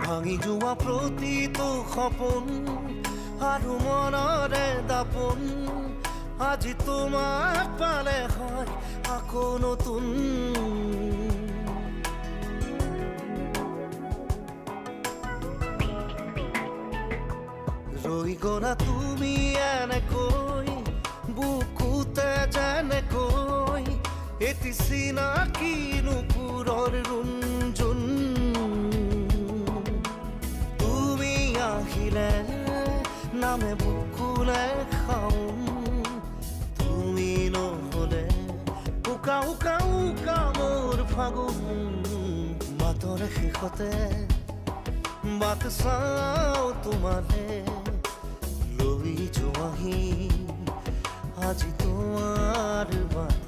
ভাঙি যোৱা প্ৰতিটো সপোন আৰু মনৰে দাপোন আজি তোমাক পালে হয় আকৌ নতুন ৰৈ গ'লা তুমি এনেকৈ বুকুতে যেনেকৈ এটি চিনাকি নুপুৰৰ ৰুণজুন তুমি আহিলে নামে বুকুলে খাওঁ তুমি নহ'লে উকা উকা উকা মোৰ ফাগুন বাটৰ শেষতে বাট চাওঁ তোমালে লৈ যোৱাহি আজি তোমাৰ বাট